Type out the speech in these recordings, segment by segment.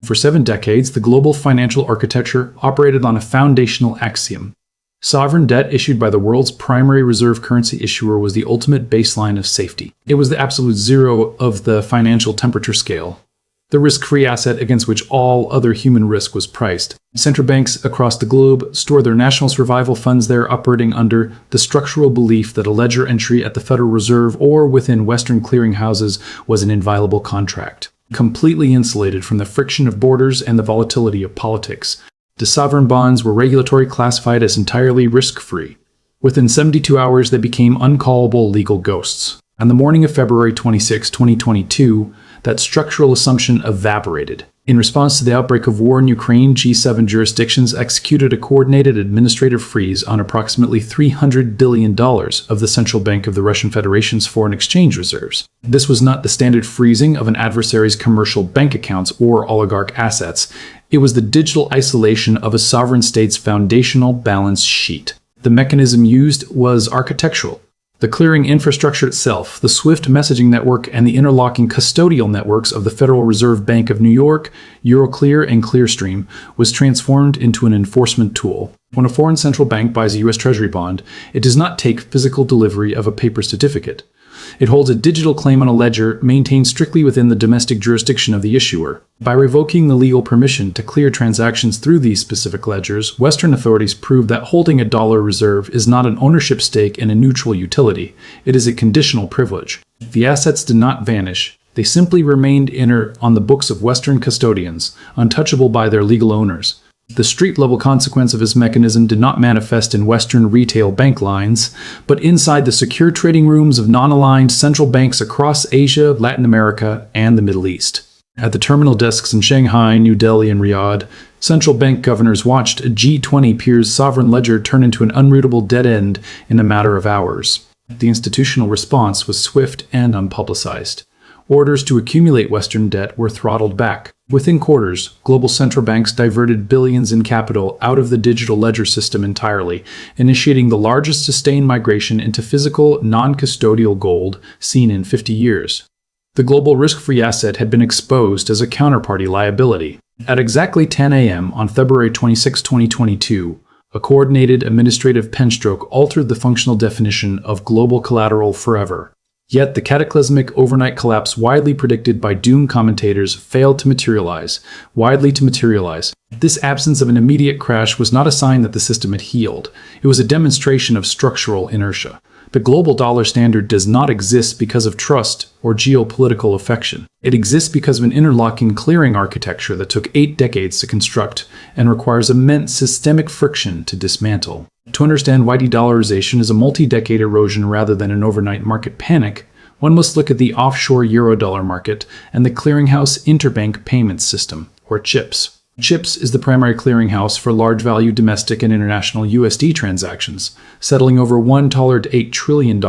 For 7 decades, the global financial architecture operated on a foundational axiom. Sovereign debt issued by the world's primary reserve currency issuer was the ultimate baseline of safety. It was the absolute zero of the financial temperature scale, the risk-free asset against which all other human risk was priced. Central banks across the globe store their national survival funds there, operating under the structural belief that a ledger entry at the Federal Reserve or within Western clearinghouses was an inviolable contract, completely insulated from the friction of borders and the volatility of politics. The sovereign bonds were regulatory classified as entirely risk-free. Within 72 hours, they became uncallable legal ghosts. On the morning of February 26, 2022, that structural assumption evaporated. In response to the outbreak of war in Ukraine, G7 jurisdictions executed a coordinated administrative freeze on approximately $300 billion of the Central Bank of the Russian Federation's foreign exchange reserves. This was not the standard freezing of an adversary's commercial bank accounts or oligarch assets. It was the digital isolation of a sovereign state's foundational balance sheet. The mechanism used was architectural. The clearing infrastructure itself, the SWIFT messaging network, and the interlocking custodial networks of the Federal Reserve Bank of New York, Euroclear, and Clearstream was transformed into an enforcement tool. When a foreign central bank buys a U.S. Treasury bond, it does not take physical delivery of a paper certificate. It holds a digital claim on a ledger maintained strictly within the domestic jurisdiction of the issuer. By revoking the legal permission to clear transactions through these specific ledgers, Western authorities proved that holding a dollar reserve is not an ownership stake in a neutral utility. It is a conditional privilege. The assets did not vanish. They simply remained inert on the books of Western custodians, untouchable by their legal owners. The street-level consequence of this mechanism did not manifest in Western retail bank lines, but inside the secure trading rooms of non-aligned central banks across Asia, Latin America, and the Middle East. At the terminal desks in Shanghai, New Delhi, and Riyadh, central bank governors watched a G20 peer's sovereign ledger turn into an unrootable dead end in a matter of hours. The institutional response was swift and unpublicized. Orders to accumulate Western debt were throttled back. Within quarters, global central banks diverted billions in capital out of the digital ledger system entirely, initiating the largest sustained migration into physical, non-custodial gold seen in 50 years. The global risk-free asset had been exposed as a counterparty liability. At exactly 10 a.m. on February 26, 2022, a coordinated administrative penstroke altered the functional definition of global collateral forever. Yet the cataclysmic overnight collapse widely predicted by doom commentators failed to materialize. This absence of an immediate crash was not a sign that the system had healed. It was a demonstration of structural inertia. The global dollar standard does not exist because of trust or geopolitical affection. It exists because of an interlocking clearing architecture that took 8 decades to construct and requires immense systemic friction to dismantle. To understand why de-dollarization is a multi-decade erosion rather than an overnight market panic, one must look at the offshore eurodollar market and the clearinghouse interbank payments system, or CHIPS. CHIPS is the primary clearinghouse for large-value domestic and international USD transactions, settling over $1 to $8 trillion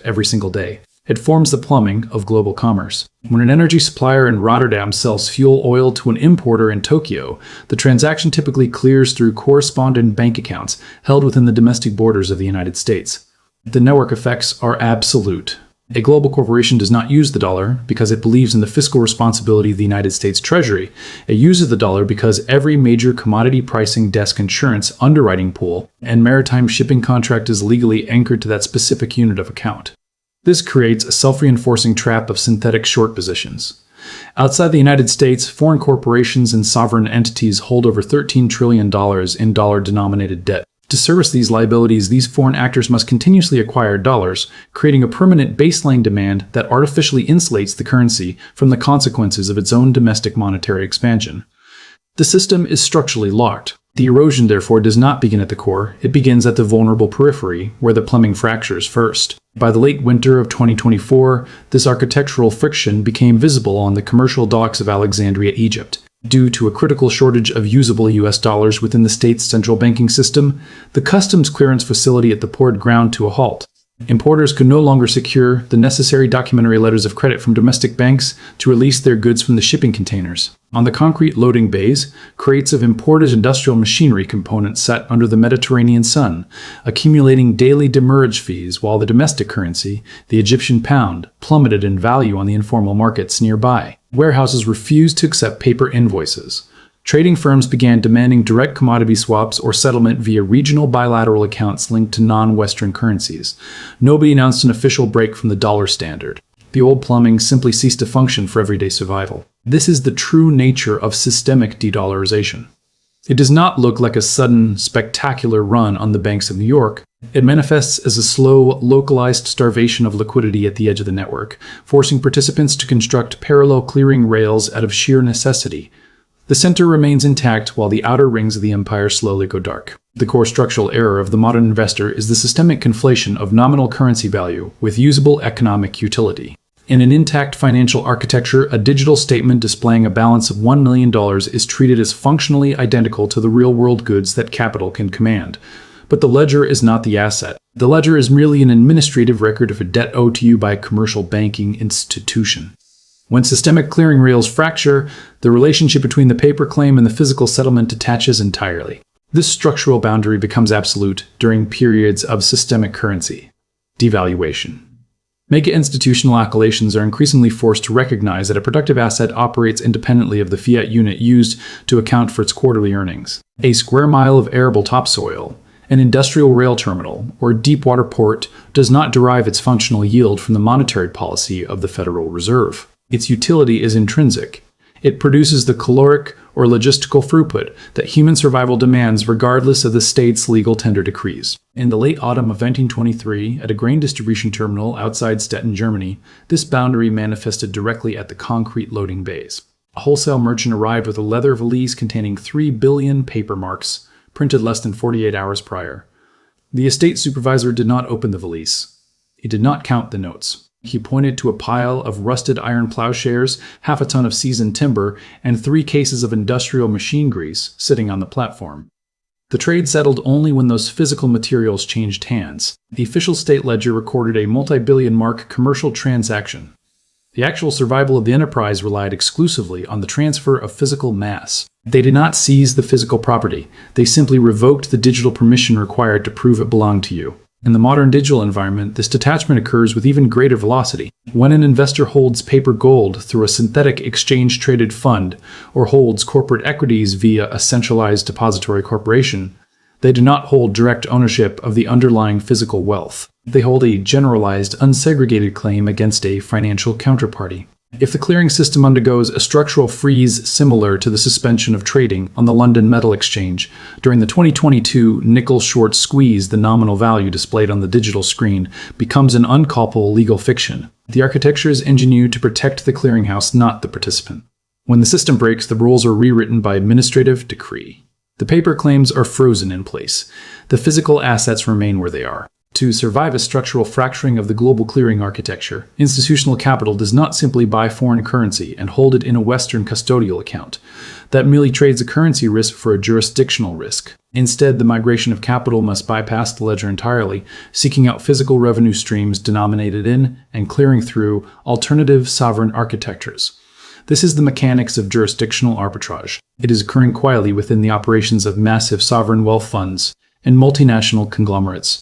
every single day. It forms the plumbing of global commerce. When an energy supplier in Rotterdam sells fuel oil to an importer in Tokyo, the transaction typically clears through correspondent bank accounts held within the domestic borders of the United States. The network effects are absolute. A global corporation does not use the dollar because it believes in the fiscal responsibility of the United States Treasury. It uses the dollar because every major commodity pricing desk insurance underwriting pool and maritime shipping contract is legally anchored to that specific unit of account. This creates a self-reinforcing trap of synthetic short positions. Outside the United States, foreign corporations and sovereign entities hold over $13 trillion in dollar-denominated debt. To service these liabilities, these foreign actors must continuously acquire dollars, creating a permanent baseline demand that artificially insulates the currency from the consequences of its own domestic monetary expansion. The system is structurally locked. The erosion, therefore, does not begin at the core. It begins at the vulnerable periphery, where the plumbing fractures first. By the late winter of 2024, this architectural friction became visible on the commercial docks of Alexandria, Egypt. Due to a critical shortage of usable US dollars within the state's central banking system, the customs clearance facility at the port ground to a halt. Importers could no longer secure the necessary documentary letters of credit from domestic banks to release their goods from the shipping containers. On the concrete loading bays, crates of imported industrial machinery components sat under the Mediterranean sun, accumulating daily demurrage fees, while the domestic currency, the Egyptian pound, plummeted in value on the informal markets nearby. Warehouses refused to accept paper invoices. Trading firms began demanding direct commodity swaps or settlement via regional bilateral accounts linked to non-Western currencies. Nobody announced an official break from the dollar standard. The old plumbing simply ceased to function for everyday survival. This is the true nature of systemic de-dollarization. It does not look like a sudden, spectacular run on the banks of New York. It manifests as a slow, localized starvation of liquidity at the edge of the network, forcing participants to construct parallel clearing rails out of sheer necessity. The center remains intact while the outer rings of the empire slowly go dark. The core structural error of the modern investor is the systemic conflation of nominal currency value with usable economic utility. In an intact financial architecture, a digital statement displaying a balance of $1 million is treated as functionally identical to the real-world goods that capital can command. But the ledger is not the asset. The ledger is merely an administrative record of a debt owed to you by a commercial banking institution. When systemic clearing rails fracture, the relationship between the paper claim and the physical settlement detaches entirely. This structural boundary becomes absolute during periods of systemic currency devaluation. Mega institutional accolades are increasingly forced to recognize that a productive asset operates independently of the fiat unit used to account for its quarterly earnings. A square mile of arable topsoil, an industrial rail terminal, or a deep-water port does not derive its functional yield from the monetary policy of the Federal Reserve. Its utility is intrinsic. It produces the caloric or logistical throughput that human survival demands regardless of the state's legal tender decrees. In the late autumn of 1923, at a grain distribution terminal outside Stettin, Germany, this boundary manifested directly at the concrete loading bays. A wholesale merchant arrived with a leather valise containing 3 billion paper marks, printed less than 48 hours prior. The estate supervisor did not open the valise. He did not count the notes. He pointed to a pile of rusted iron plowshares, half a ton of seasoned timber, and 3 cases of industrial machine grease sitting on the platform. The trade settled only when those physical materials changed hands. The official state ledger recorded a multi-billion mark commercial transaction. The actual survival of the enterprise relied exclusively on the transfer of physical mass. They did not seize the physical property. They simply revoked the digital permission required to prove it belonged to you. In the modern digital environment, this detachment occurs with even greater velocity. When an investor holds paper gold through a synthetic exchange-traded fund or holds corporate equities via a centralized depository corporation, they do not hold direct ownership of the underlying physical wealth. They hold a generalized, unsegregated claim against a financial counterparty. If the clearing system undergoes a structural freeze similar to the suspension of trading on the London Metal Exchange, during the 2022 nickel short squeeze, the nominal value displayed on the digital screen becomes an unculpable legal fiction. The architecture is engineered to protect the clearinghouse, not the participant. When the system breaks, the rules are rewritten by administrative decree. The paper claims are frozen in place. The physical assets remain where they are. To survive a structural fracturing of the global clearing architecture, institutional capital does not simply buy foreign currency and hold it in a Western custodial account. That merely trades a currency risk for a jurisdictional risk. Instead, the migration of capital must bypass the ledger entirely, seeking out physical revenue streams denominated in and clearing through alternative sovereign architectures. This is the mechanics of jurisdictional arbitrage. It is occurring quietly within the operations of massive sovereign wealth funds and multinational conglomerates.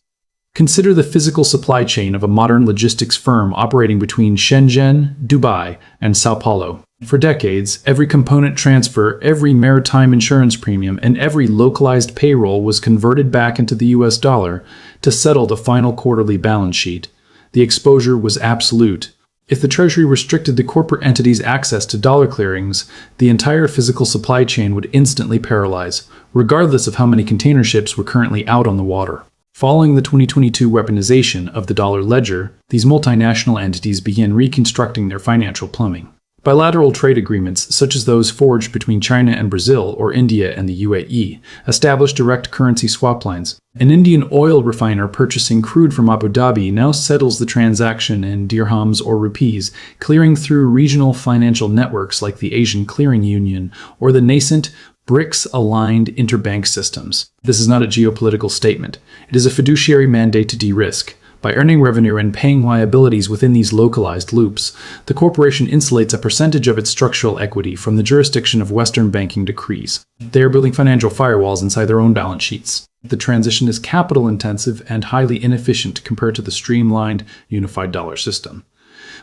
Consider the physical supply chain of a modern logistics firm operating between Shenzhen, Dubai, and Sao Paulo. For decades, every component transfer, every maritime insurance premium, and every localized payroll was converted back into the US dollar to settle the final quarterly balance sheet. The exposure was absolute. If the Treasury restricted the corporate entity's access to dollar clearings, the entire physical supply chain would instantly paralyze, regardless of how many container ships were currently out on the water. Following the 2022 weaponization of the dollar ledger, these multinational entities began reconstructing their financial plumbing. Bilateral trade agreements, such as those forged between China and Brazil or India and the UAE, established direct currency swap lines. An Indian oil refiner purchasing crude from Abu Dhabi now settles the transaction in dirhams or rupees, clearing through regional financial networks like the Asian Clearing Union or the nascent BRICS-aligned interbank systems. This is not a geopolitical statement. It is a fiduciary mandate to de-risk. By earning revenue and paying liabilities within these localized loops, the corporation insulates a percentage of its structural equity from the jurisdiction of Western banking decrees. They are building financial firewalls inside their own balance sheets. The transition is capital-intensive and highly inefficient compared to the streamlined, unified dollar system.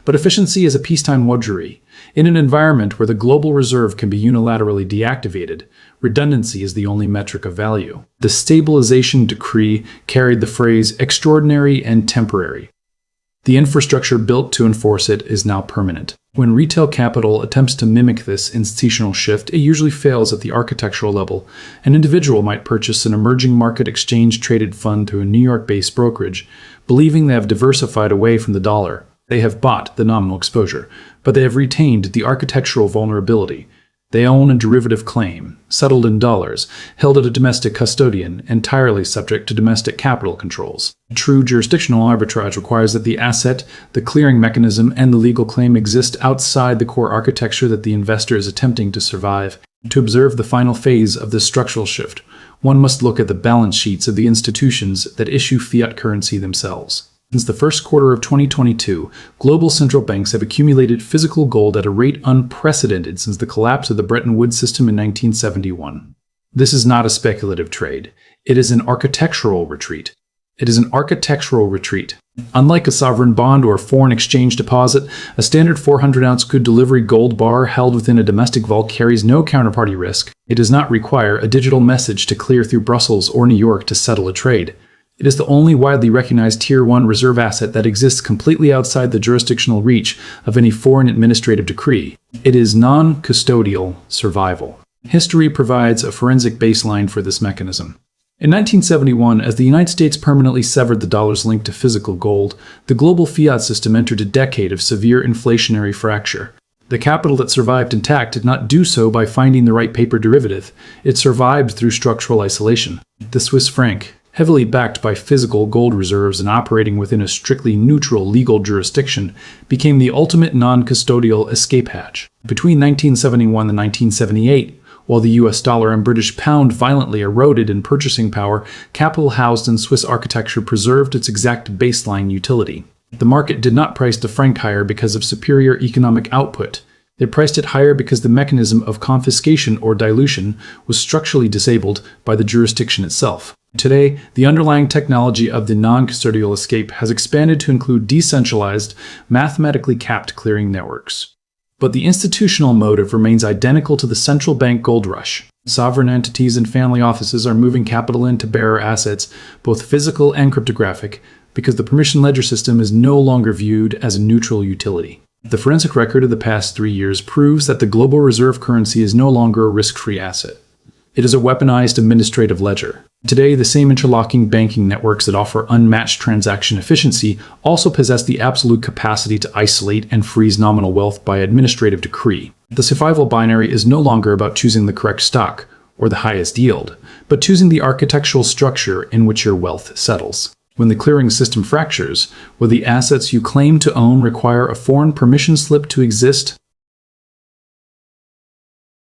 But efficiency is a peacetime luxury. In an environment where the global reserve can be unilaterally deactivated, redundancy is the only metric of value. The stabilization decree carried the phrase extraordinary and temporary. The infrastructure built to enforce it is now permanent. When retail capital attempts to mimic this institutional shift, it usually fails at the architectural level. An individual might purchase an emerging market exchange-traded fund through a New York-based brokerage, believing they have diversified away from the dollar. They have bought the nominal exposure, but they have retained the architectural vulnerability. They own a derivative claim, settled in dollars, held at a domestic custodian, entirely subject to domestic capital controls. True jurisdictional arbitrage requires that the asset, the clearing mechanism, and the legal claim exist outside the core architecture that the investor is attempting to survive. To observe the final phase of this structural shift, one must look at the balance sheets of the institutions that issue fiat currency themselves. Since the first quarter of 2022, global central banks have accumulated physical gold at a rate unprecedented since the collapse of the Bretton Woods system in 1971. This is not a speculative trade. It is an architectural retreat. Unlike a sovereign bond or foreign exchange deposit, a standard 400-ounce good delivery gold bar held within a domestic vault carries no counterparty risk. It does not require a digital message to clear through Brussels or New York to settle a trade. It is the only widely recognized Tier 1 reserve asset that exists completely outside the jurisdictional reach of any foreign administrative decree. It is non-custodial survival. History provides a forensic baseline for this mechanism. In 1971, as the United States permanently severed the dollar's link to physical gold, the global fiat system entered a decade of severe inflationary fracture. The capital that survived intact did not do so by finding the right paper derivative. It survived through structural isolation. The Swiss franc, heavily backed by physical gold reserves and operating within a strictly neutral legal jurisdiction, became the ultimate non-custodial escape hatch. Between 1971 and 1978, while the US dollar and British pound violently eroded in purchasing power, capital housed in Swiss architecture preserved its exact baseline utility. The market did not price the franc higher because of superior economic output. They priced it higher because the mechanism of confiscation or dilution was structurally disabled by the jurisdiction itself. Today, the underlying technology of the non-custodial escape has expanded to include decentralized, mathematically capped clearing networks. But the institutional motive remains identical to the central bank gold rush. Sovereign entities and family offices are moving capital into bearer assets, both physical and cryptographic, because the permission ledger system is no longer viewed as a neutral utility. The forensic record of the past 3 years proves that the global reserve currency is no longer a risk-free asset. It is a weaponized administrative ledger. Today, the same interlocking banking networks that offer unmatched transaction efficiency also possess the absolute capacity to isolate and freeze nominal wealth by administrative decree. The survival binary is no longer about choosing the correct stock or the highest yield, but choosing the architectural structure in which your wealth settles. When the clearing system fractures, will the assets you claim to own require a foreign permission slip to exist?